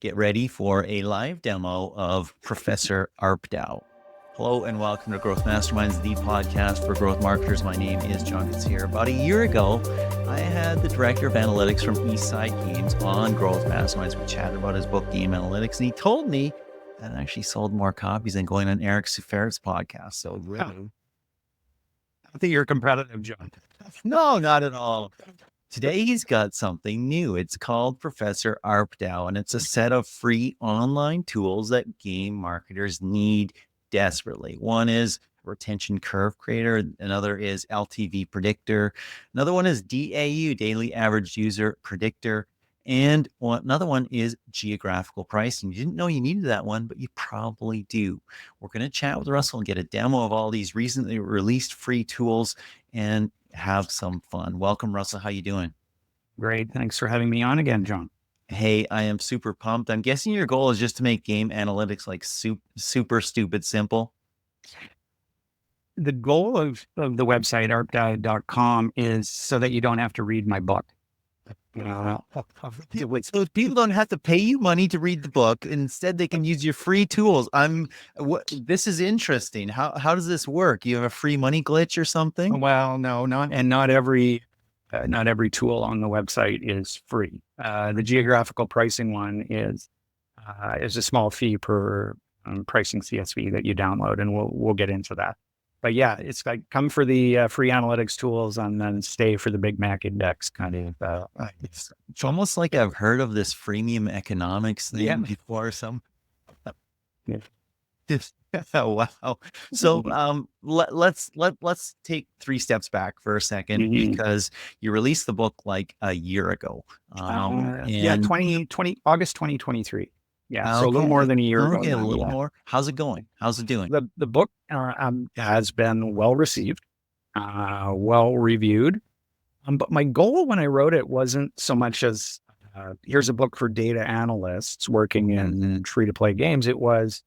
Get ready for a live demo of Professor ARPDAU. Hello and welcome to Growth Masterminds, the podcast for growth marketers. My name is John Gatsier. About a year ago, I had the director of analytics from Eastside Games on Growth Masterminds. We chatted about his book, Game Analytics, and he told me that actually sold more copies than going on Eric Sufert's podcast. So really, I think you're competitive, John. no, not at all. Today, he's got something new. It's called Professor ARPDAU, and it's a set of free online tools that game marketers need desperately. One is Retention Curve Creator. Another is LTV Predictor. Another one is DAU, Daily Average User Predictor. And another one is geographical pricing. You didn't know you needed that one, but you probably do. We're going to chat with Russell and get a demo of all these recently released free tools and have some fun. Welcome, Russell. How you doing? Great. Thanks for having me on again, John. Hey, I am super pumped. I'm guessing your goal is just to make game analytics like super stupid simple. The goal of the website, ARPDAU.com, is so that you don't have to read my book. So people don't have to pay you money to read the book. Instead, they can use your free tools. This is interesting. How does this work? You have a free money glitch or something? Well, no, not every tool on the website is free. The geographical pricing one is a small fee per pricing CSV that you download, and we'll get into that. But yeah, it's like come for the free analytics tools and then stay for the Big Mac index kind of. It's almost like I've heard of this freemium economics thing before. Oh, wow. So let's take 3 steps back for a second because you released the book like a year ago. August 2023. Yeah, so a little more than a year ago. Okay, a little more. How's it going? How's it doing? The book has been well received, well reviewed. But my goal when I wrote it wasn't so much as here's a book for data analysts working in free-to-play games. It was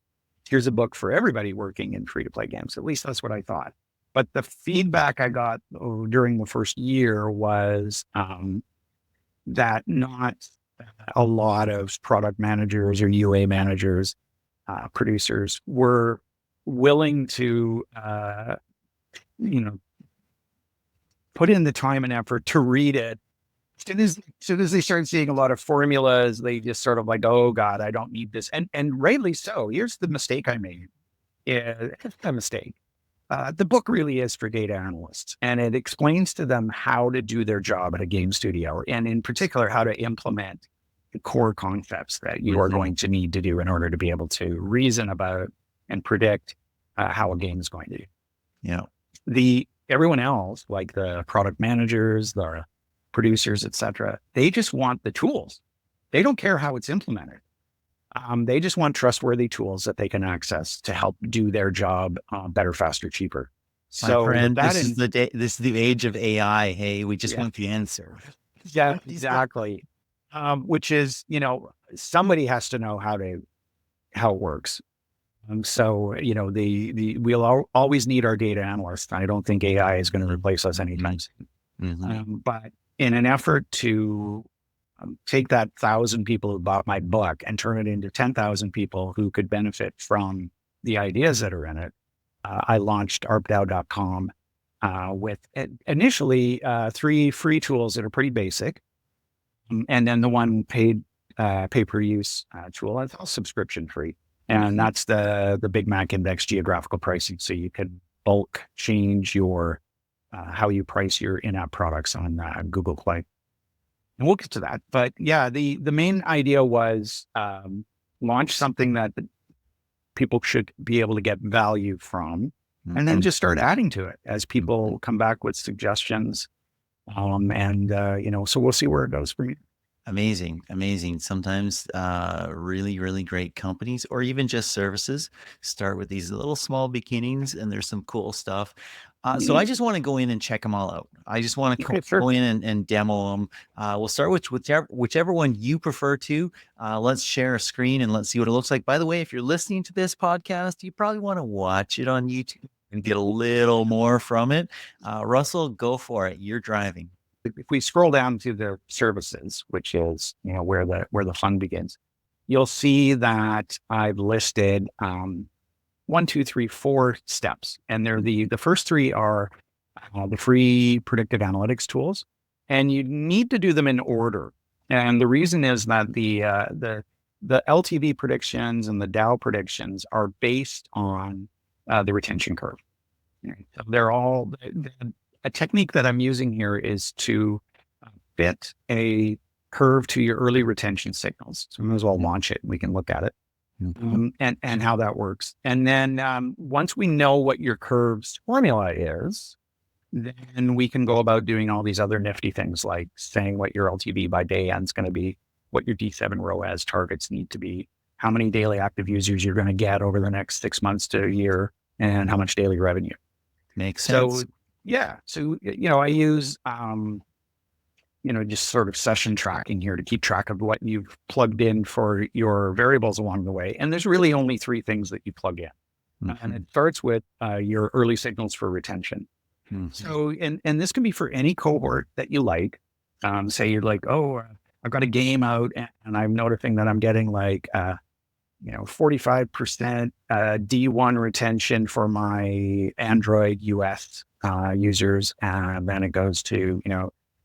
here's a book for everybody working in free-to-play games. At least that's what I thought. But the feedback I got during the first year was that not a lot of product managers or UA managers, producers were willing to, put in the time and effort to read it. As soon as they started seeing a lot of formulas, they just sort of like, oh God, I don't need this. And rightly so. Here's the mistake I made. It's a mistake. The book really is for data analysts, and it explains to them how to do their job at a game studio, and in particular, how to implement the core concepts that you are going to need to do in order to be able to reason about and predict how a game is going to do. Yeah. Everyone else, like the product managers, the producers, et cetera, they just want the tools. They don't care how it's implemented. They just want trustworthy tools that they can access to help do their job better, faster, cheaper. So, friend, this is the age of AI. Hey, we just want the answer. Yeah, exactly. Which is, somebody has to know how it works. So, we'll always need our data analysts. I don't think AI is going to replace us anytime soon. But in an effort to take that 1,000 people who bought my book and turn it into 10,000 people who could benefit from the ideas that are in it, I launched ARPDAU.com with initially 3 free tools that are pretty basic. And then the one paid pay-per-use tool, it's all subscription free. And that's the Big Mac Index geographical pricing. So you can bulk change your how you price your in-app products on Google Play. And we'll get to that. But yeah, the main idea was launch something that people should be able to get value from, and then just start adding to it as people come back with suggestions. So we'll see where it goes for you. Amazing. Sometimes really, really great companies or even just services start with these little small beginnings, and there's some cool stuff. So I just want to go in and check them all out. I just want to go in and demo them. We'll start with whichever one you prefer to. Let's share a screen and let's see what it looks like. By the way, if you're listening to this podcast, you probably want to watch it on YouTube and get a little more from it. Russell, go for it. You're driving. If we scroll down to the services, which is where the fun begins, you'll see that I've listed 1, 2, 3, 4 steps. And they're the first 3 are the free predictive analytics tools. And you need to do them in order. And the reason is that the LTV predictions and the DAU predictions are based on the retention curve. So they're all, a technique that I'm using here is to fit a curve to your early retention signals. So we may as well launch it and we can look at it and how that works. And then once we know what your curve's formula is, then we can go about doing all these other nifty things like saying what your LTV by day end is going to be, what your D7 ROAS targets need to be, how many daily active users you're going to get over the next 6 months to a year, and how much daily revenue. Makes sense. So, yeah. So, I use, just sort of session tracking here to keep track of what you've plugged in for your variables along the way. And there's really only 3 things that you plug in. And it starts with your early signals for retention. So, and this can be for any cohort that you like. Say you're like, oh, I've got a game out and I'm noticing that I'm getting like, 45% D1 retention for my Android US users. And then it goes to,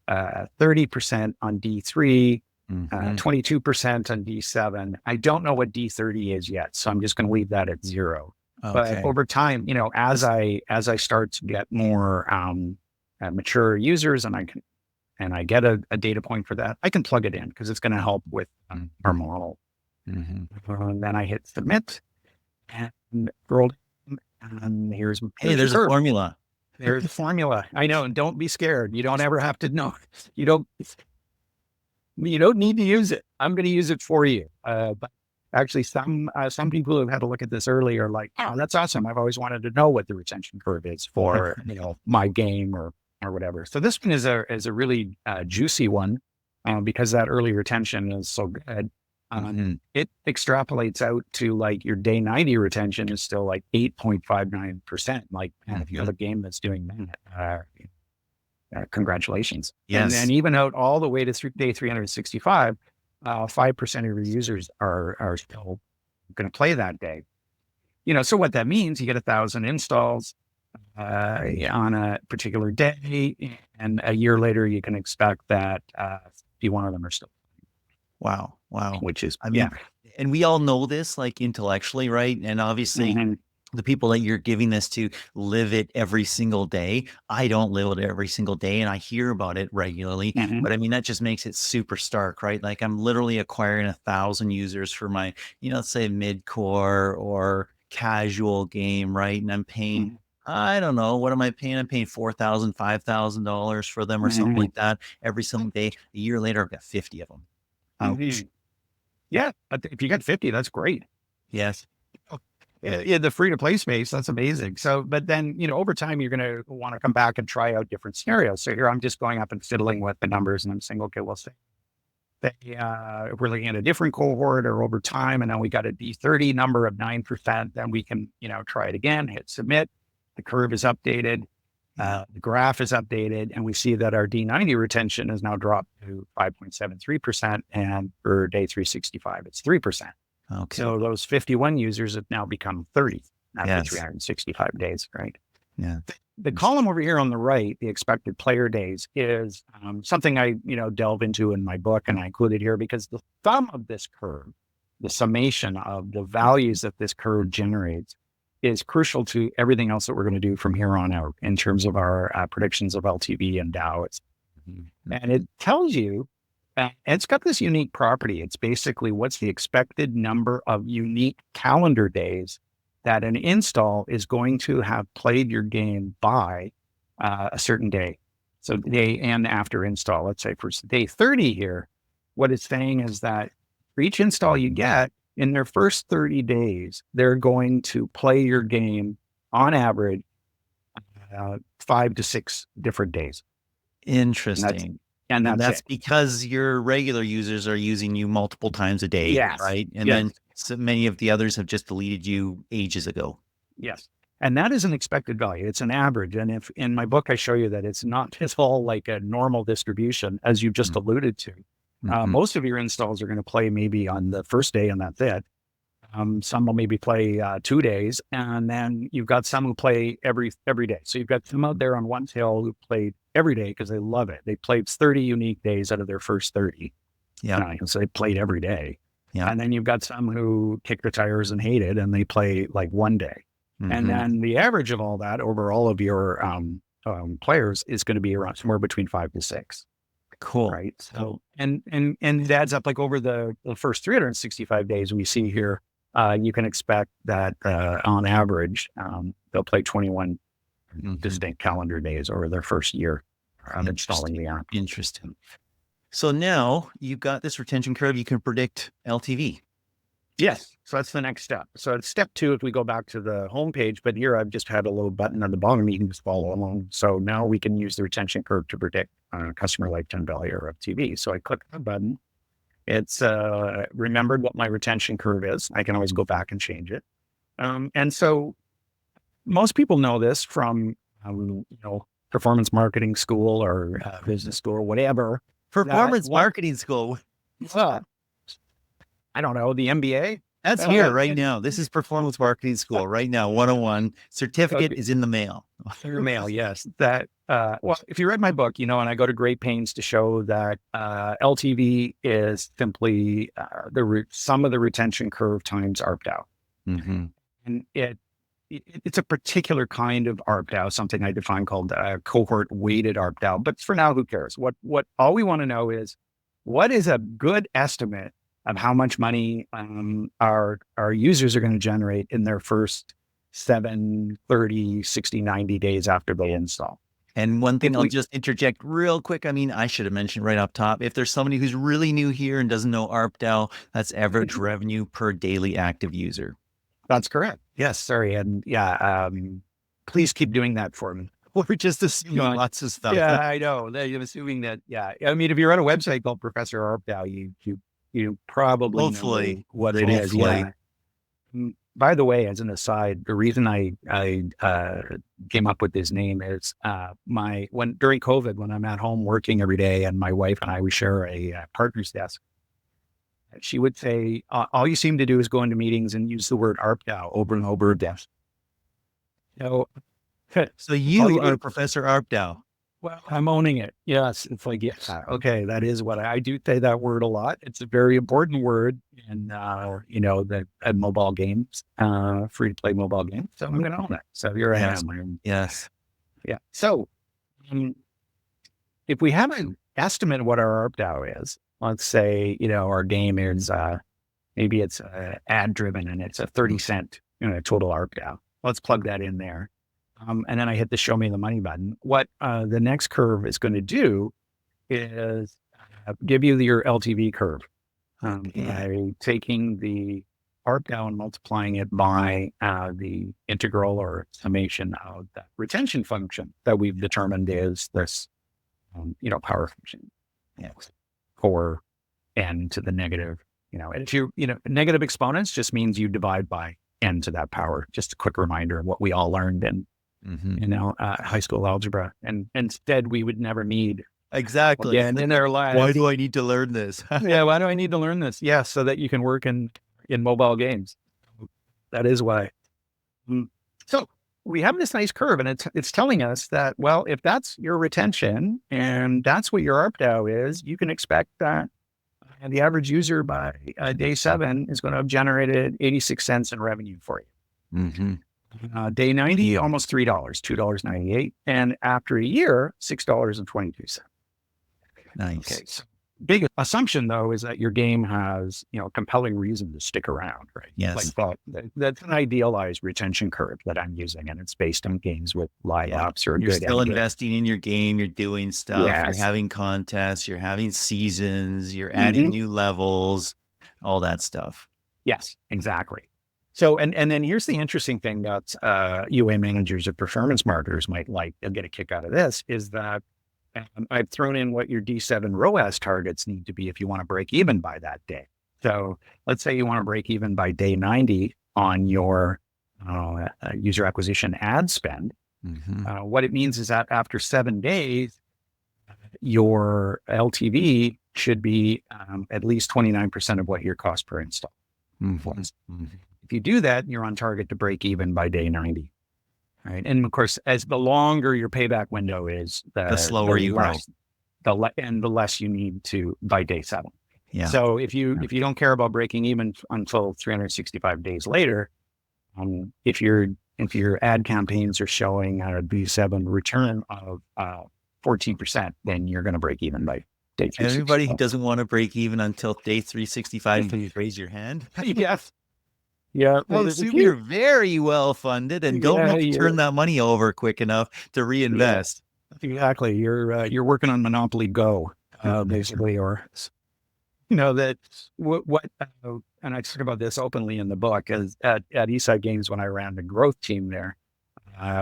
30% on D3, 22% on D7. I don't know what D30 is yet, so I'm just going to leave that at 0. Okay. But over time, as I start to get more mature users and I get a data point for that, I can plug it in because it's going to help with our model. And then I hit submit and scroll down, and here's there's a formula. There's a formula. I know, and don't be scared. You don't ever have to know. You don't need to use it. I'm going to use it for you. But actually, some people who've had a look at this earlier are like, oh, that's awesome. I've always wanted to know what the retention curve is for my game or whatever. So this one is a really juicy one because that early retention is so good. It extrapolates out to like your day 90 retention is still like 8.59%. Like, man, if you have a game that's doing that, congratulations. Yes. And then even out all the way to day 365, 5% of your users are still going to play that day. So what that means, you get 1,000 installs on a particular day, and a year later, you can expect that 51 of them are still. Wow. Which is, and we all know this like intellectually, right? And obviously the people that you're giving this to live it every single day. I don't live it every single day and I hear about it regularly, but I mean, that just makes it super stark, right? Like I'm literally acquiring 1,000 users for my, let's say mid-core or casual game, right? And I'm paying, I don't know, what am I paying? I'm paying $4,000, $5,000 for them or something like that every single day. A year later, I've got 50 of them. Yeah, but if you got 50, that's great. Yes. Yeah, the free to play space, that's amazing. So, but then, over time, you're going to want to come back and try out different scenarios. So here I'm just going up and fiddling with the numbers and I'm saying, okay, we'll say if we're looking at a different cohort or over time, and then we got a D30 number of 9%, then we can, try it again, hit submit. The curve is updated. The graph is updated, and we see that our D90 retention has now dropped to 5.73%, and for day 365, it's 3%. Okay. So those 51 users have now become 30 after 365 days, right? Yeah. The column over here on the right, the expected player days, is something I delve into in my book, and I included here because the sum of this curve, the summation of the values that this curve generates, is crucial to everything else that we're going to do from here on out in terms of our predictions of LTV and DAU. And it tells you, it's got this unique property. It's basically what's the expected number of unique calendar days that an install is going to have played your game by a certain day. So day and after install, let's say for day 30 here, what it's saying is that for each install you get, in their first 30 days, they're going to play your game on average 5 to 6 different days. Interesting. And that's because your regular users are using you multiple times a day, right? And then so many of the others have just deleted you ages ago. Yes. And that is an expected value. It's an average. And if in my book, I show you that it's not, it's all like a normal distribution, as you just alluded to. Most of your installs are going to play maybe on the first day and that's it. Some will maybe play 2 days, and then you've got some who play every day. So you've got some out there on one tail who played every day because they love it. They played 30 unique days out of their first 30. Yeah. So they played every day. Yeah. And then you've got some who kick their tires and hate it, and they play like 1 day. And then the average of all that over all of your players is going to be around somewhere between 5 to 6. Cool. Right. So, and it adds up like over the first 365 days we see here. You can expect that on average, they'll play 21 distinct calendar days over their first year of installing the app. Interesting. So now you've got this retention curve, you can predict LTV. Yes. So that's the next step. So it's step 2 if we go back to the homepage, but here I've just had a little button at the bottom. You can just follow along. So now we can use the retention curve to predict customer lifetime value or FTV. So I click the button. It's remembered what my retention curve is. I can always go back and change it. And so most people know this from, performance marketing school or business school or whatever. Performance marketing school. I don't know, the MBA? That's here right now. This is performance marketing school right now. 101 certificate is in the mail. Your mail, yes. That well, if you read my book, and I go to great pains to show that LTV is simply the sum of the retention curve times ARPDAU. And it's a particular kind of ARPDAU, something I define called cohort weighted ARPDAU. But for now, who cares? What all we want to know is what is a good estimate of how much money our users are going to generate in their first 7, 30, 60, 90 days after they install. And one thing I'll just interject real quick. I mean, I should have mentioned right up top, if there's somebody who's really new here and doesn't know ARPDAU, that's average revenue per daily active user. That's correct. Yes, sorry. And please keep doing that for me. We're just assuming lots of stuff. Yeah, I know. I'm assuming that, I mean, if you're on a website called Professor ARPDAU, you probably know what it is. Yeah. By the way, as an aside, the reason I came up with this name is during COVID, when I'm at home working every day and my wife and I, we share a partner's desk, she would say, all you seem to do is go into meetings and use the word ARPDAU over and over again. So you are Professor ARPDAU. Well, I'm owning it. Yes. It's like, okay, that is what I do say that word a lot. It's a very important word in, the mobile games, free to play mobile games. So I'm going to own it. So here I am. Yes. Yeah. So if we have an estimate of what our ARPDAU is, let's say, our game is, maybe it's ad driven and it's a 30-cent, total ARPDAU. Let's plug that in there. And then I hit the show me the money button. What the next curve is going to do is give you your LTV curve by taking the ARPDAU and multiplying it by the integral or summation of that retention function that we've determined is this, power function. Or n to the negative, and if negative exponents just means you divide by n to that power. Just a quick reminder of what we all learned in high school algebra, and instead we would never need exactly in their lives. Why do I need to learn this? Why do I need to learn this? So that you can work in mobile games. That is why. So we have this nice curve, and it's telling us that, well, if that's your retention and that's what your ARPDAU is, you can expect that the average user by day 7 is going to have generated 86 cents in revenue for you. Day 90, almost $3, $2.98. And after a year, $6.22. Nice. Okay. So big assumption though, is that your game has, compelling reason to stick around, right? Yes. That's an idealized retention curve that I'm using. And it's based on games with live ops or you're still investing in your game. You're doing stuff. Yes. You're having contests. You're having seasons. You're adding new levels, all that stuff. Yes, exactly. So, and then here's the interesting thing that UA managers or performance marketers might like, they'll get a kick out of this, is that I've thrown in what your D7 ROAS targets need to be if you want to break even by that day. So let's say you want to break even by day 90 on your user acquisition ad spend. What it means is that after 7 days, your LTV should be at least 29% of what your cost per install was. If you do that, you're on target to break even by day 90. Right. And of course, as the longer your payback window is, The slower you grow. The less you need to by day 7. Yeah. So if you don't care about breaking even until 365 days later, if your ad campaigns are showing a B7 return of 14%, then you're going to break even by day 365. Everybody who doesn't want to break even until day 365, please raise your hand. Yes. Yeah. Well, assume you're very well funded and don't have to turn that money over quick enough to reinvest. Yeah, exactly. You're working on Monopoly Go, basically, or that what and I talk about this openly in the book. Is at Eastside Games, when I ran the growth team there,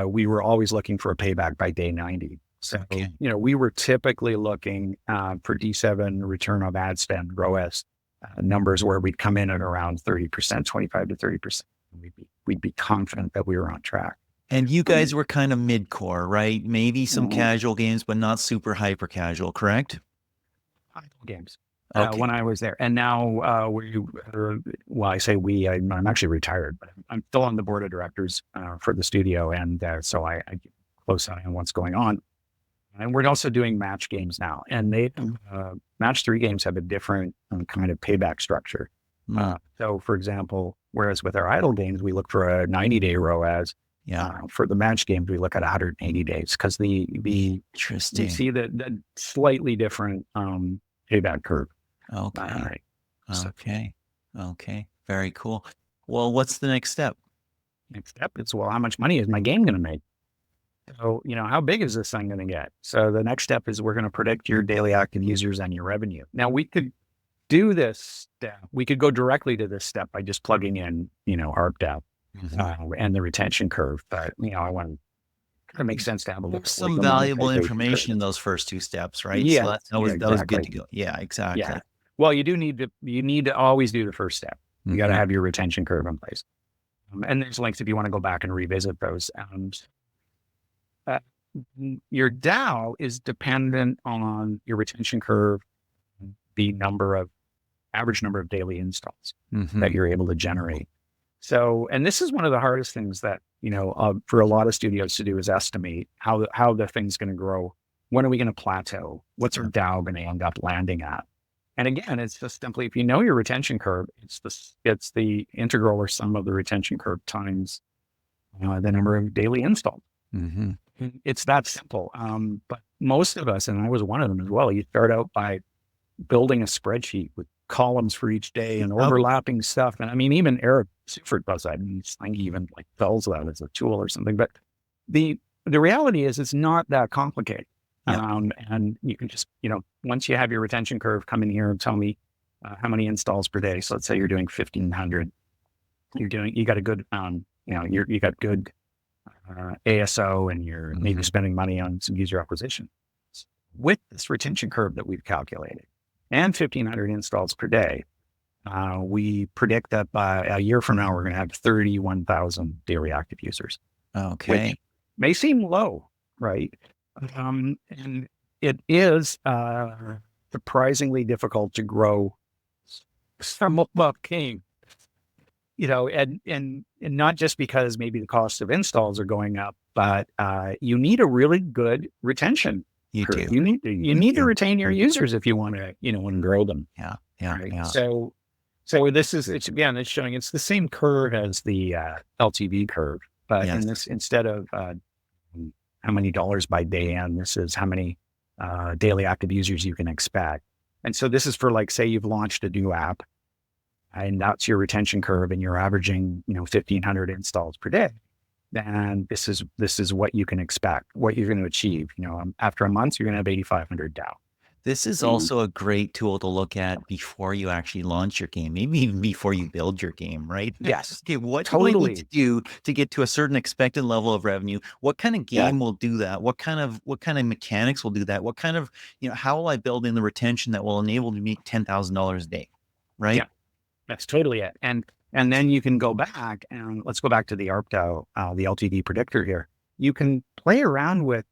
we were always looking for a payback by day 90. So we were typically looking for D7 return on ad spend ROAS numbers where we'd come in at around 30%, 25 to 30%. We'd be confident that we were on track. And you guys were kind of mid-core, right? Maybe some casual games, but not super hyper casual, correct? Games. When I was there. And now I say we, I'm actually retired, but I'm still on the board of directors for the studio. And so I get close eye on what's going on. And we're also doing match games now. And match 3 games have a different kind of payback structure. So for example, whereas with our idle games, we look for a 90-day ROAS. For the match games, we look at 180 days because you see the slightly different payback curve. Okay. Very cool. Well, what's the next step? Next step is, how much money is my game going to make? So, how big is this thing going to get? So the next step is we're going to predict your daily active users and your revenue. Now we could do this step. We could go directly to this step by just plugging in, ARPDAU and the retention curve. But, I want to make sense to have a look. Some valuable information in those first 2 steps, right? Yeah. So that was good to go. Yeah, exactly. Yeah. Well, you need to always do the first step. You got to have your retention curve in place. And there's links if you want to go back and revisit those. Your DAU is dependent on your retention curve, the average number of daily installs that you're able to generate. So, and this is one of the hardest things that, for a lot of studios to do is estimate how the thing's going to grow. When are we going to plateau? What's our DAU going to end up landing at? And again, it's just simply, if you know your retention curve, it's the integral or sum of the retention curve times the number of daily installs. It's that simple. But most of us, and I was one of them as well, you start out by building a spreadsheet with columns for each day and overlapping stuff. And I mean, even Eric Seufert does that. And he even tells that as a tool or something. But the reality is it's not that complicated. And you can just, once you have your retention curve, come in here and tell me how many installs per day. So let's say you're doing 1,500. You got a good, you got good ASO, and you're maybe spending money on some user acquisition. With this retention curve that we've calculated and 1,500 installs per day, we predict that by a year from now, we're going to have 31,000 daily active users. Okay. Which may seem low, right? And it is surprisingly difficult to grow some game. And not just because maybe the cost of installs are going up, but you need a really good retention. You need to retain your users if you want to, grow them. Yeah. So this is, it's showing it's the same curve as the LTV curve, but in this, instead of how many dollars by day end, this is how many daily active users you can expect. And so this is for, like, say you've launched a new app, and that's your retention curve, and you're averaging, 1,500 installs per day. Then this is what you can expect, what you're going to achieve. After a month, you're going to have 8,500 DAU. This is also a great tool to look at before you actually launch your game, maybe even before you build your game, right? Yes. Okay, what do I need to do to get to a certain expected level of revenue? What kind of game will do that? What kind of mechanics will do that? What kind of, how will I build in the retention that will enable me to make $10,000 a day, right? Yeah, that's totally it. And then you can go back, and let's go back to the ARPDAU, the LTV predictor here. You can play around with,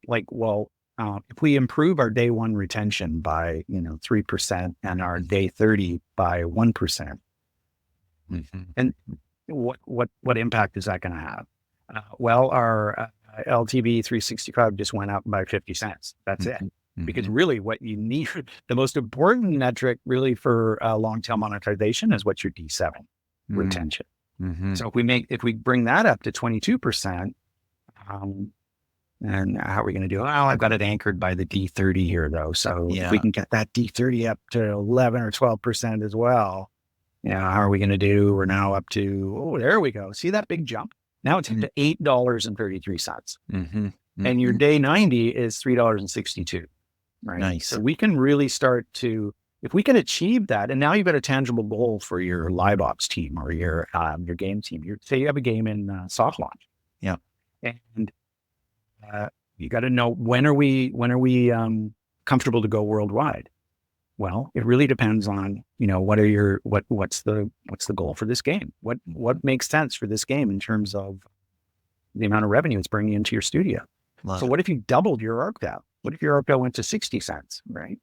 if we improve our day 1 retention by 3% and our day 30 by 1%, and what impact is that going to have? Well, our LTV 365 just went up by 50 cents. That's it. Because really what you need, the most important metric really for long-tail monetization is what's your D7 retention. So if we bring that up to 22%, and how are we going to do it? Well, I've got it anchored by the D30 here though. So if we can get that D30 up to 11 or 12% as well, how are we going to do? We're now up to, there we go. See that big jump? Now it's up to $8.33. And your day 90 is $3.62. Right. Nice. So we can really start to, if we can achieve that, and now you've got a tangible goal for your live ops team or your game team. Say you have a game in soft launch. Yeah. And you got to know when are we comfortable to go worldwide? Well, it really depends on, what's the goal for this game? What makes sense for this game in terms of the amount of revenue it's bringing into your studio? So what if you doubled your ARPDAU? What if your ARPDAU went to 60 cents, right?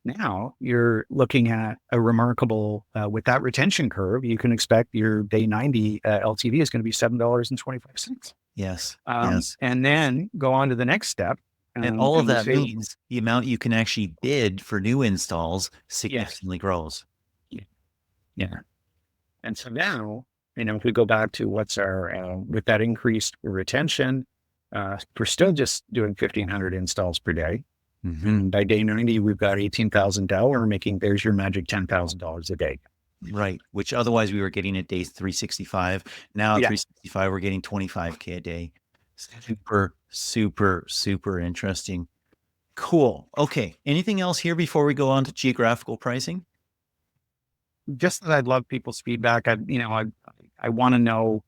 Now you're looking at a remarkable, with that retention curve, you can expect your day 90 LTV is going to be $7.25. Yes. And then go on to the next step. And all of that means the amount you can actually bid for new installs significantly grows. Yeah. And so now, if we go back to what's our, with that increased retention, we're still just doing 1,500 installs per day. By day 90, we've got 18,000 DAU. We're making, there's your magic $10,000 a day. Right. Which otherwise we were getting at day 365. Now at 365, we're getting 25K a day. Super, super, super interesting. Cool. Okay. Anything else here before we go on to geographical pricing? Just that I'd love people's feedback. I want to know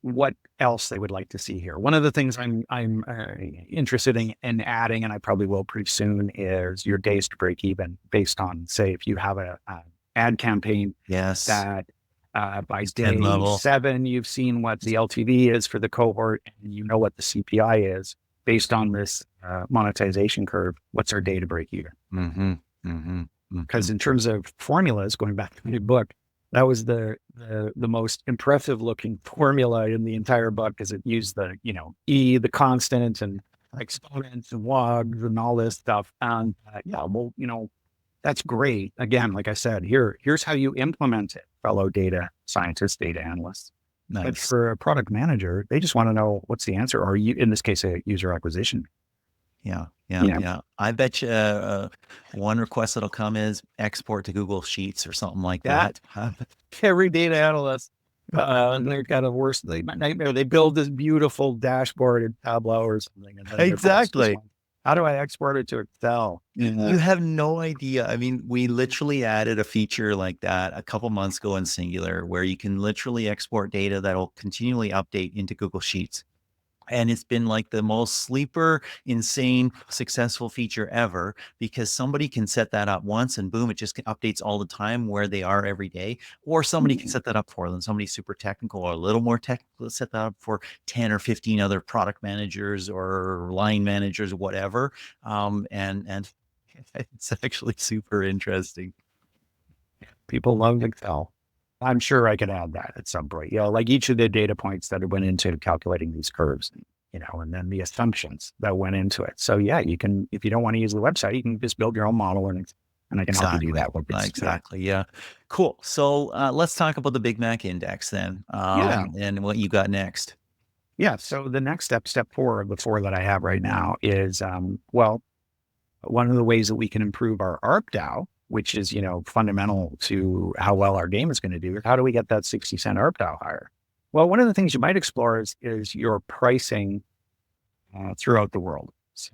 what else they would like to see here. One of the things I'm interested in adding, and I probably will pretty soon, is your days to break even based on, say, if you have a ad campaign that by day 7, you've seen what the LTV is for the cohort, and you know what the CPI is based on this monetization curve. What's our day to break even? Because in terms of formulas, going back to the book, that was the most impressive looking formula in the entire book, because it used the, the constant and exponents and logs and all this stuff. And that's great. Again, like I said, here's how you implement it, fellow data scientists, data analysts. Nice. But for a product manager, they just want to know what's the answer, or in this case, a user acquisition. Yeah. I bet you one request that'll come is export to Google Sheets or something like that. Every data analyst, and they're kind of worse. Nightmare. They build this beautiful dashboard in Tableau or something. And Exactly. How do I export it to Excel? You have no idea. I mean, we literally added a feature like that a couple months ago in Singular, where you can literally export data that'll continually update into Google Sheets. And it's been like the most sleeper, insane, successful feature ever, because somebody can set that up once and boom, it just updates all the time where they are every day. Or somebody can set that up for them. Somebody super technical or a little more technical, set that up for 10 or 15 other product managers or line managers, whatever. And it's actually super interesting. People love Excel. I'm sure I could add that at some point, like each of the data points that went into calculating these curves, and then the assumptions that went into it. So you can, if you don't want to use the website, you can just build your own model and I can help you do that. Exactly. Yeah. Cool. So let's talk about the Big Mac Index then, and what you got next. Yeah. So the next step 4 of the 4 that I have right now is, one of the ways that we can improve our ARPDAU, which is, fundamental to how well our game is going to do. How do we get that 60 cent ARPDAU higher? Well, one of the things you might explore is your pricing throughout the world. So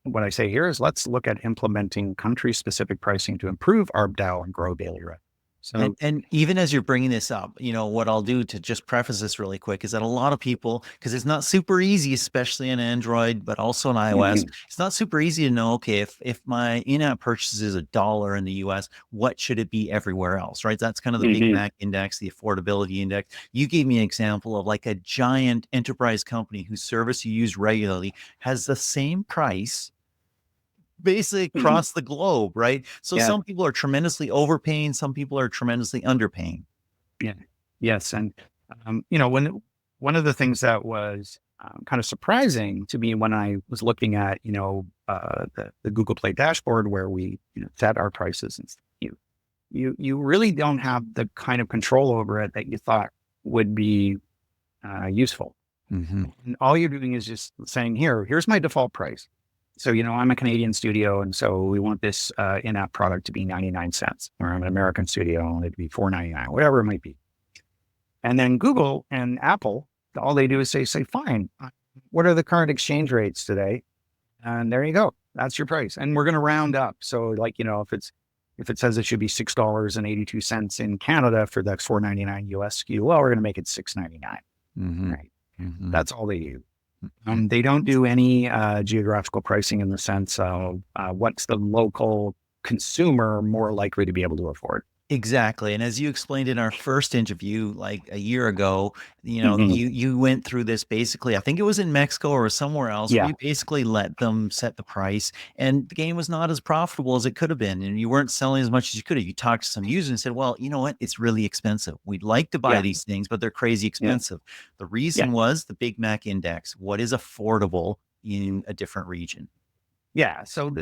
what I say here is let's look at implementing country-specific pricing to improve ARPDAU and grow daily revenue. So, And even as you're bringing this up, what I'll do to just preface this really quick is that a lot of people, because it's not super easy, especially on Android, but also on iOS, mhm, it's not super easy to know, okay, if my in-app purchase is $1 in the US, what should it be everywhere else, right? That's kind of the Big mhm, Mac index, the affordability index. You gave me an example of like a giant enterprise company whose service you use regularly has the same price basically mhm. across the globe, right? So Yeah, some people are tremendously overpaying, some people are tremendously underpaying. yeah, yes, and when one of the things that was kind of surprising to me when I was looking at the Google Play dashboard where we set our prices and stuff, you really don't have the kind of control over it that you thought would be useful. Mm-hmm. And all you're doing is just saying, here's my default price. So, I'm a Canadian studio, and so we want this in-app product to be 99 cents, or I'm an American studio, I want it to be 4.99, whatever it might be. And then Google and Apple, all they do is say, fine, what are the current exchange rates today? And there you go. That's your price. And we're going to round up. So like, if it says it should be $6.82 in Canada for that 4.99 US SKU, well, we're going to make it 6.99. Mm-hmm. Right. Mm-hmm. That's all they do. They don't do any geographical pricing in the sense of what's the local consumer more likely to be able to afford. Exactly. And as you explained in our first interview, like a year ago, Mhm. you went through this basically, I think it was in Mexico or somewhere else, where Yeah. you basically let them set the price and the game was not as profitable as it could have been. And you weren't selling as much as you could have. You talked to some users and said, well, you know what? It's really expensive. We'd like to buy Yeah. these things, but they're crazy Yeah. expensive. The Yeah. reason was the Big Mac index. What is affordable in a different region? Yeah. So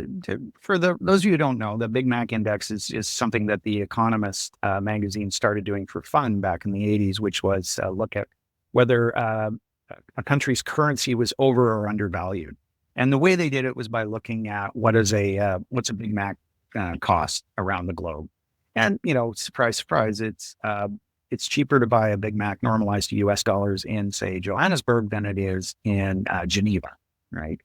for those of you who don't know, the Big Mac Index is something that the Economist magazine started doing for fun back in the 80s, which was look at whether a country's currency was over or undervalued. And the way they did it was by looking at what's a Big Mac cost around the globe. And surprise, surprise, it's cheaper to buy a Big Mac normalized to US dollars in, say, Johannesburg than it is in Geneva, right?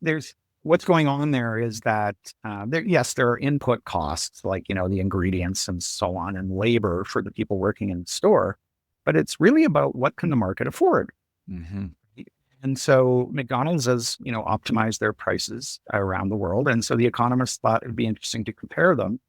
There's what's going on there is that there are input costs like the ingredients and so on, and labor for the people working in the store, but it's really about what can the market afford. Mm-hmm. And so McDonald's has optimized their prices around the world, and so the economists thought it'd be interesting to compare them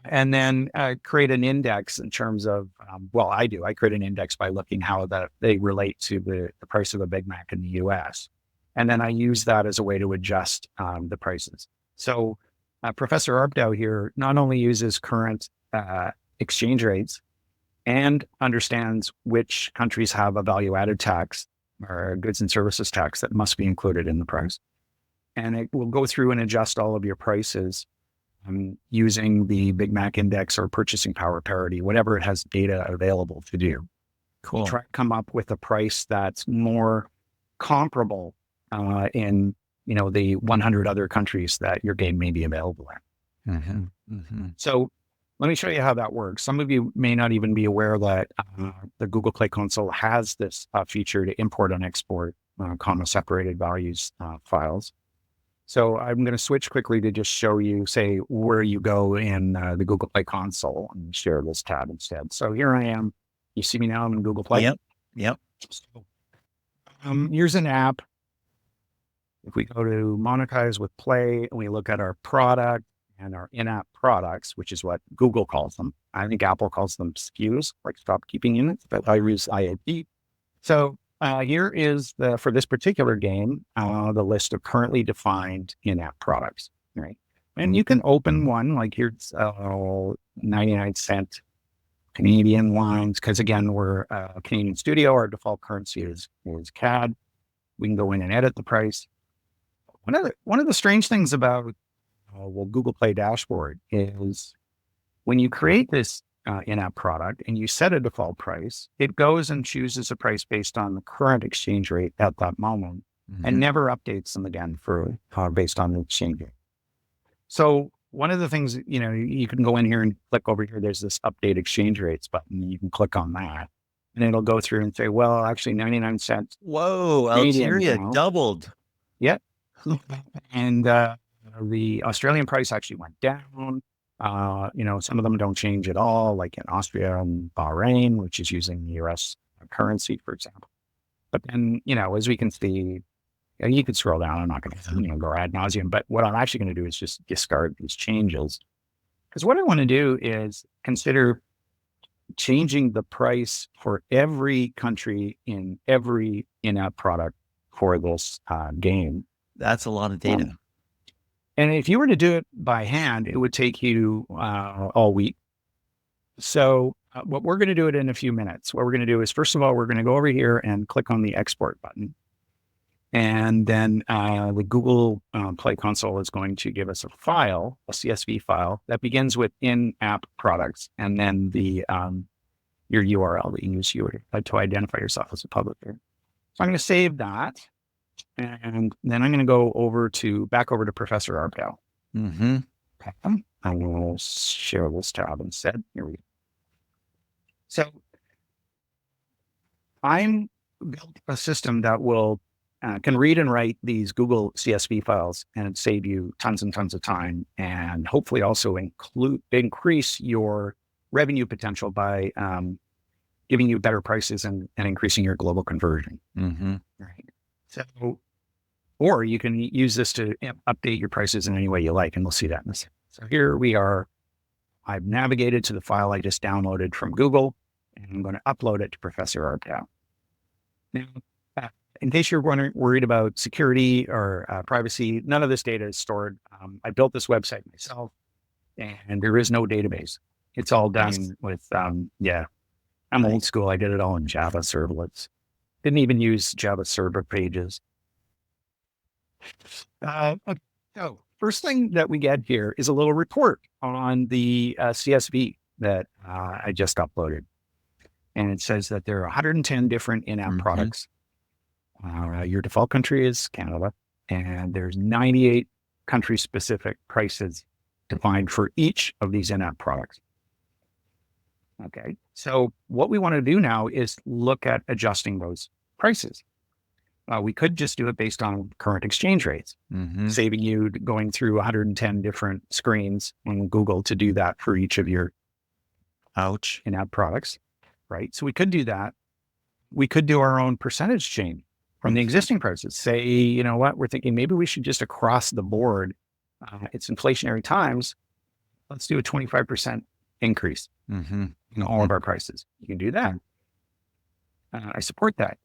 and then create an index in terms of I create an index by looking how that they relate to the price of a Big Mac in the US, and then I use that as a way to adjust the prices. So Professor ARPDAU here not only uses current exchange rates and understands which countries have a value added tax or a goods and services tax that must be included in the price, and it will go through and adjust all of your prices using the Big Mac index or purchasing power parity, whatever it has data available to do. Cool. Try to come up with a price that's more comparable in the 100 other countries that your game may be available in. Mm-hmm. Mm-hmm. So let me show you how that works. Some of you may not even be aware that the Google Play Console has this feature to import and export comma separated values files. So I'm going to switch quickly to just show you, say, where you go in the Google Play Console and share this tab instead. So here I am. You see me now. I'm in Google Play. Yep. Yep. So, here's an app. If we go to monetize with Play and we look at our product and our in-app products, which is what Google calls them. I think Apple calls them SKUs, like stop keeping units, but I use IAP. So here is for this particular game, the list of currently defined in-app products, right? And you can open one, like here's 99-cent Canadian ones, because again, we're a Canadian studio. Our default currency is CAD. We can go in and edit the price. One of the strange things about Google Play dashboard is when you create this in-app product and you set a default price, it goes and chooses a price based on the current exchange rate at that moment and never updates them again for based on the exchange rate. So one of the things, you can go in here and click over here. There's this update exchange rates button. And you can click on that and it'll go through and say, well, actually 99 cents. Whoa, Canadian Algeria now. doubled. Yeah. And the Australian price actually went down. Some of them don't change at all, like in Austria and Bahrain, which is using the US currency, for example. But then, as we can see, you could scroll down. I'm not going to go ad nauseum, but what I'm actually going to do is just discard these changes. Because what I want to do is consider changing the price for every country in every in-app product for this game. That's a lot of data. And if you were to do it by hand, it would take you all week. So what we're going to do it in a few minutes. What we're going to do is, first of all, we're going to go over here and click on the export button. And then the Google Play Console is going to give us a file, a CSV file that begins with in-app products, and then your URL that you use to identify yourself as a publisher. So I'm going to save that. And then I'm going to go back over to Professor ARPDAU. Mm-hmm. I'm going to share this tab instead. Here we go. So I'm built a system that can read and write these Google CSV files and save you tons and tons of time, and hopefully also increase your revenue potential by giving you better prices and increasing your global conversion. Mm-hmm. Right. So, or you can use this to update your prices in any way you like, and we'll see that in a second. So here we are. I've navigated to the file I just downloaded from Google, and I'm going to upload it to Professor ARPDAU. Now, in case you're worried about security or privacy, none of this data is stored. I built this website myself, and there is no database. It's all done with, I'm old school. I did it all in Java servlets. Didn't even use Java server pages. So first thing that we get here is a little report on the CSV that I just uploaded. And it says that there are 110 different in-app products. Your default country is Canada, and there's 98 country-specific prices defined for each of these in-app products. Okay, so what we want to do now is look at adjusting those prices. We could just do it based on current exchange rates, saving you going through 110 different screens on Google to do that for each of your in-app products, right? So we could do that. We could do our own percentage change from the existing prices. Say, you know what, we're thinking maybe we should just across the board, it's inflationary times, let's do a 25% increase in all of our prices. You can do that. I support that.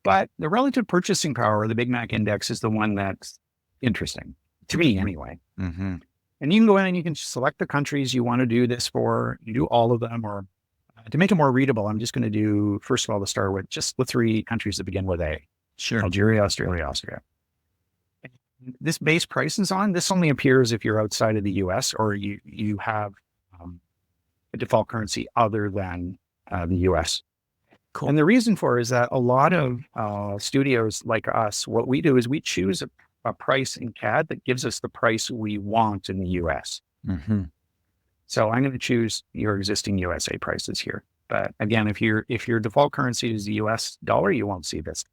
But the relative purchasing power, the Big Mac Index, is the one that's interesting, to me anyway. And you can go in and you can select the countries you want to do this for. You do all of them, or to make it more readable, I'm just going to do, first of all, to start with, just the 3 countries that begin with A. Sure. Algeria, Australia, Austria. This base price is on. This only appears if you're outside of the US or you have a default currency other than the US. Cool. And the reason for it is that a lot of studios like us, what we do is we choose a price in CAD that gives us the price we want in the US. So I'm going to choose your existing USA prices here. But again, if your default currency is the US dollar, you won't see this.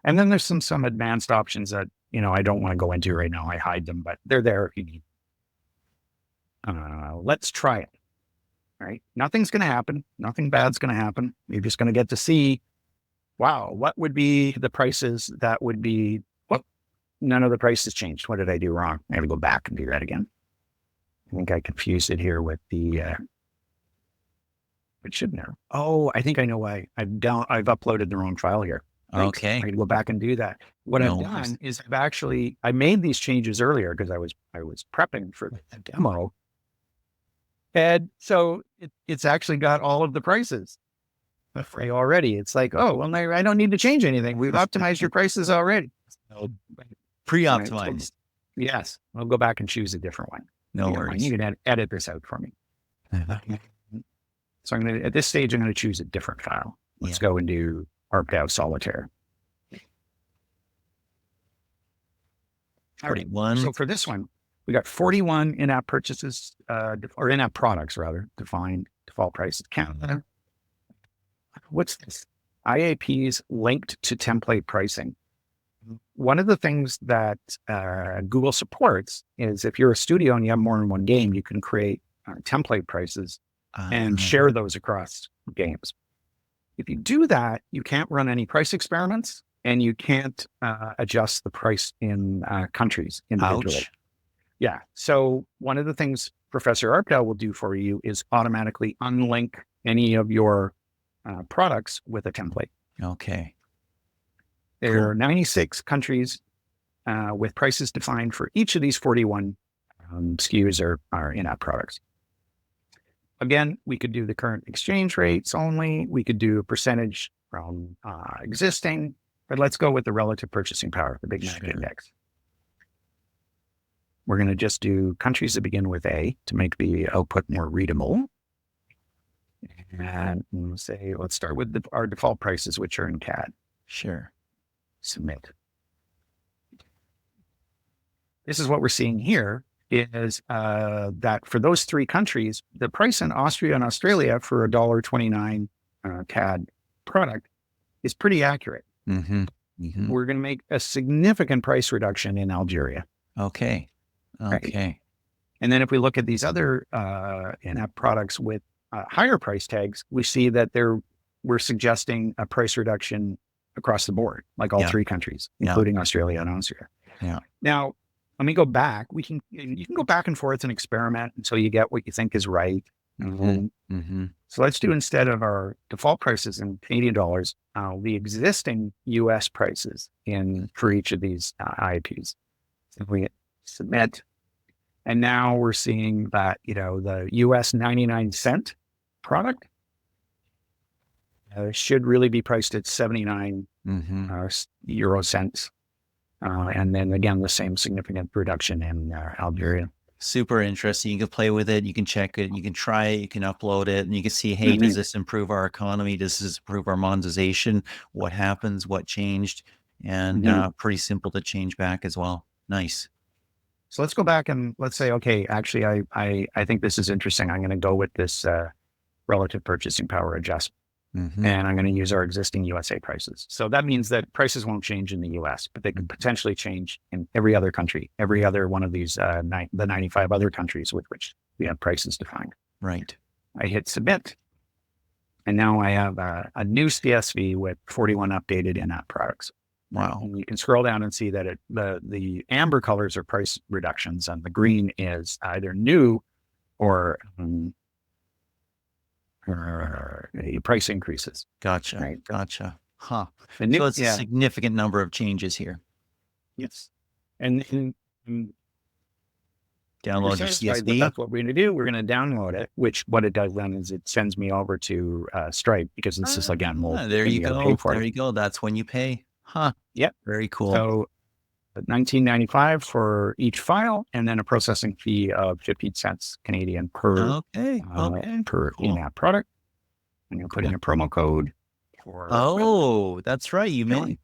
And then there's some advanced options that, I don't want to go into right now. I hide them, but they're there if you need. Let's try it. All right. Nothing's going to happen. Nothing bad's going to happen. You're just going to get to see, wow, what would be the prices that would be, none of the prices changed. What did I do wrong? I got to go back and do that again. I think I confused it here with the, it shouldn't have. Oh, I think I know why. I've uploaded the wrong file here. Thanks. Okay. I can go back and do that. What I've done is I made these changes earlier because I was prepping for the demo. And so it's actually got all of the prices already. It's like, oh, well, I don't need to change anything. We've optimized your prices already. Pre-optimized. Yes. I'll go back and choose a different one. No worries. You can edit this out for me. So at this stage, I'm going to choose a different file. Let's go and do ARPDAU Solitaire. 41. So for this one, we got 41 in-app purchases, or in-app products rather, defined default price. Canada. What's this? IAPs linked to template pricing. One of the things that Google supports is if you're a studio and you have more than one game, you can create template prices and share those across games. If you do that, you can't run any price experiments and you can't adjust the price in countries individually. Ouch. Yeah. So one of the things Professor ARPDAU will do for you is automatically unlink any of your products with a template. Okay. There are 96 countries with prices defined for each of these 41 SKUs or in-app products. Again, we could do the current exchange rates only. We could do a percentage from existing, but let's go with the relative purchasing power, the Big Mac Index. We're going to just do countries that begin with A to make the output more readable. And let's start with our default prices, which are in CAD. Sure. Submit. This is what we're seeing here is that for those 3 countries, the price in Austria and Australia for a $1.29 CAD product is pretty accurate. We're going to make a significant price reduction in Algeria. Okay. Right? And then if we look at these other in-app products with higher price tags, we see that we're suggesting a price reduction across the board, like all 3 countries, including Australia and Austria. Yeah. Now, let me go back. You can go back and forth and experiment until you get what you think is right. So let's do, instead of our default prices in Canadian dollars, the existing US prices for each of these IPs. If we submit, and now we're seeing that, the US 99-cent product should really be priced at 79 euro cents. And then again, the same significant reduction in Algeria. Super interesting. You can play with it. You can check it. You can try it. You can upload it, and you can see, hey, does this improve our economy? Does this improve our monetization? What happens? What changed? And pretty simple to change back as well. Nice. So let's go back and let's say, okay, actually, I think this is interesting. I'm going to go with this relative purchasing power adjustment. And I'm going to use our existing USA prices. So that means that prices won't change in the US, but they could potentially change in every other country, every other one of these, the 95 other countries with which we have prices defined. Right. I hit submit. And now I have a new CSV with 41 updated in-app products. Wow. And you can scroll down and see that the amber colors are price reductions and the green is either new or price increases. Gotcha. Right. Gotcha. Huh. So it's a significant number of changes here. Yes. And download your CSV. That's what we're going to do. We're going to download it, which what it does then is it sends me over to Stripe, because this is, again, there you go. There you go. That's when you pay. Huh. Yep. Very cool. So $19.95 for each file, and then a processing fee of 15 cents Canadian per in-app product. And you'll put in a promo code for. That's right. You may.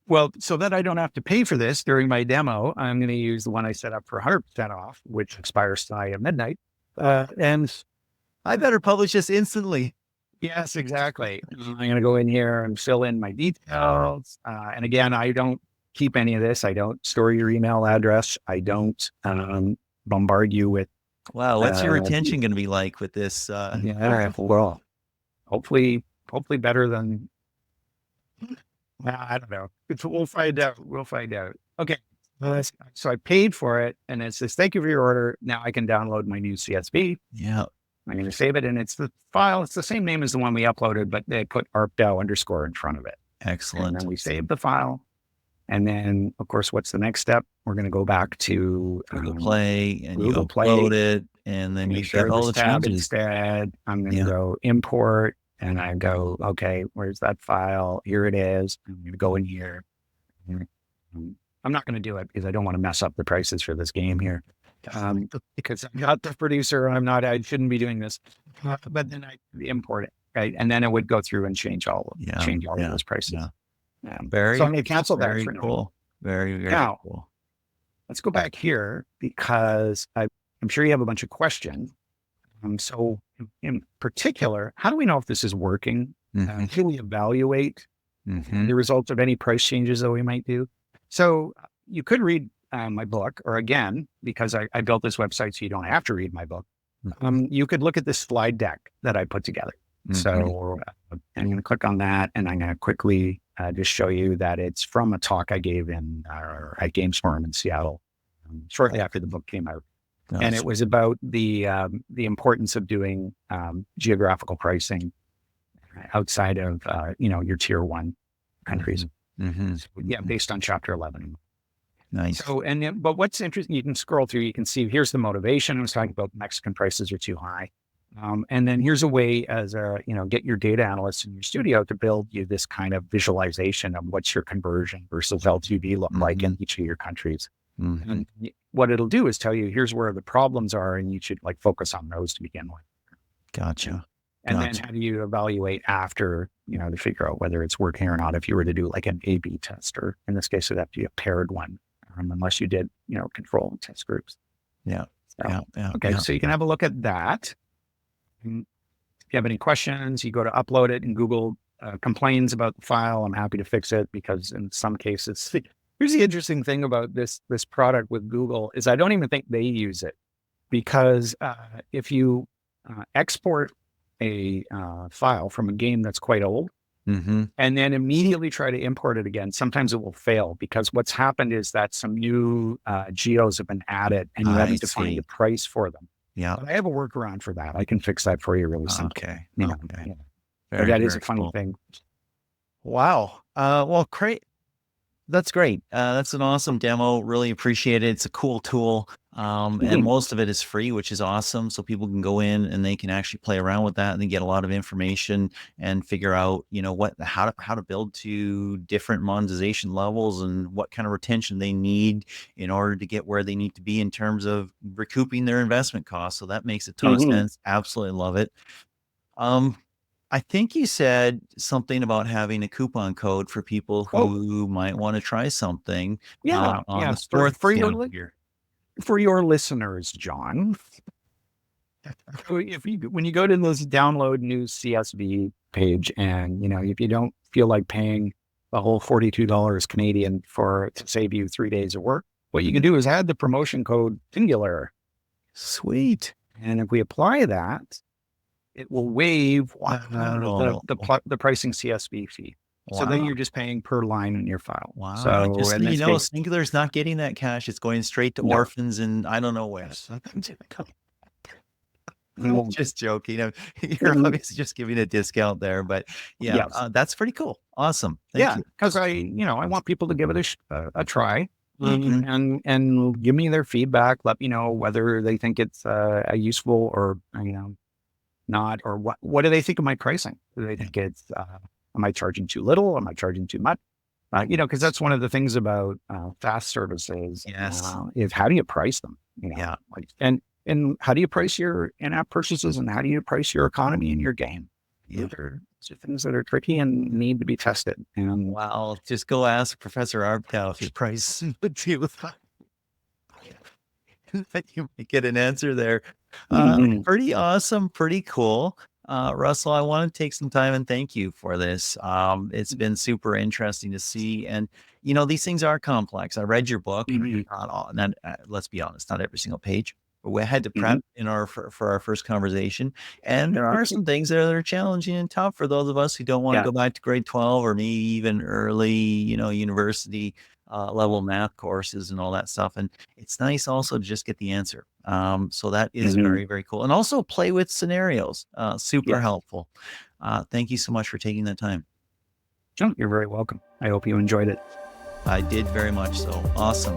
Well, so that I don't have to pay for this during my demo, I'm going to use the one I set up for 100% off, which expires tonight at midnight. And I better publish this instantly. Yes, exactly. I'm going to go in here and fill in my details. And again, I don't keep any of this. I don't store your email address. I don't bombard you with. Wow. What's your retention going to be like with this? Well, hopefully better than, I don't know. We'll find out. Okay. So I paid for it, and it says, thank you for your order. Now I can download my new CSV. Yeah. I'm going to save it, and it's the file. It's the same name as the one we uploaded, but they put ARPDAU _ in front of it. Excellent. And then we save the file. And then, of course, what's the next step? We're going to go back to Google Play, and you upload it, and then you get all the changes. Instead, I'm going to go import, and I go, okay, where's that file? Here it is. I'm going to go in here. I'm not going to do it because I don't want to mess up the prices for this game here. Because I'm not the producer, I shouldn't be doing this. But then I import it, right? And then it would go through and change all of those prices. Yeah. So I'm going to cancel that. Very cool. Very, very cool. Let's go back here, because I'm sure you have a bunch of questions. So in particular, how do we know if this is working? How do we evaluate Mhm. the results of any price changes that we might do. So you could read my book, or again, because I built this website so you don't have to read my book. You could look at this slide deck that I put together. Mhm. So I'm going to click on that, and I'm going to quickly just show you that it's from a talk I gave at Games Forum in Seattle shortly after the book came out. And it was about the importance of doing geographical pricing outside of your tier 1 countries. Mhm. So, yeah, based on chapter 11. Nice. So, but what's interesting, you can scroll through, you can see here's the motivation. I was talking about Mexican prices are too high. And then here's a way as get your data analysts in your studio to build you this kind of visualization of what's your conversion versus LTV look like in each of your countries. Mhm. And what it'll do is tell you, here's where the problems are, and you should focus on those to begin with. Gotcha. And then how do you evaluate after, to figure out whether it's working or not? If you were to do like an A/B test, or in this case, it'd have to be a paired one, unless you did, control and test groups. Yeah. So, Yeah. okay. Yeah. So you can have a look at that. And if you have any questions, you go to upload it, and Google complains about the file. I'm happy to fix it, because in some cases, here's the interesting thing about this product with Google is I don't even think they use it, because if you export a file from a game that's quite old, Mhm. and then immediately try to import it again, sometimes it will fail, because what's happened is that some new geos have been added, and you I haven't defined see. a price for them. Yeah. But I have a workaround for that. I can fix that for you really simply. Okay. You know, Okay. yeah. But Very, that is very a funny cool. thing. Wow. Well, great. That's great. That's an awesome demo. Really appreciate it. It's a cool tool. And most of it is free, which is awesome. So people can go in and they can actually play around with that, and they get a lot of information and figure out, how to build to different monetization levels and what kind of retention they need in order to get where they need to be in terms of recouping their investment costs. So that makes a ton of sense. Absolutely love it. I think you said something about having a coupon code for people Oh, who might want to try something yeah. on the For, fourth for your demo li- here. for your listeners, John, when you go to this download new CSV page, and if you don't feel like paying the whole $42 Canadian to save you 3 days of work, what you can do is add the promotion code singular. Sweet. And if we apply that, it will waive Wow. the pricing CSV fee. So then Wow. you're just paying per line in your file. Wow. So Just so in you this know, case, Singular's not getting that cash. It's going straight to no. orphans and I don't know where. So I'm just joking. You're obviously just giving a discount there, but yeah, Yes. that's pretty cool. Awesome. Thank you. Because I want people to give it a try, Mhm. and give me their feedback. Let me know whether they think it's a useful or not, or what do they think of my pricing? Do they think it's am I charging too little? Am I charging too much? Because that's one of the things about fast services. Yes. Is how do you price them? Yeah. And how do you price your in-app purchases, and how do you price your economy in your game? Yeah. Those are things that are tricky and need to be tested. And Wow. Just go ask Professor ARPDAU if your price would be with that you might get an answer there. Pretty awesome, pretty cool. Russell, I want to take some time and thank you for this. It's been super interesting to see. And, these things are complex. I read your book. Not all, let's be honest, not every single page. But we had to prep for our first conversation. And there are some things that are challenging and tough for those of us who don't want to go back to grade 12 or maybe even early, university level math courses and all that stuff. And it's nice also to just get the answer. So that is very, very cool. And also play with scenarios. Super helpful. Thank you so much for taking that time. You're very welcome. I hope you enjoyed it. I did very much so. Awesome.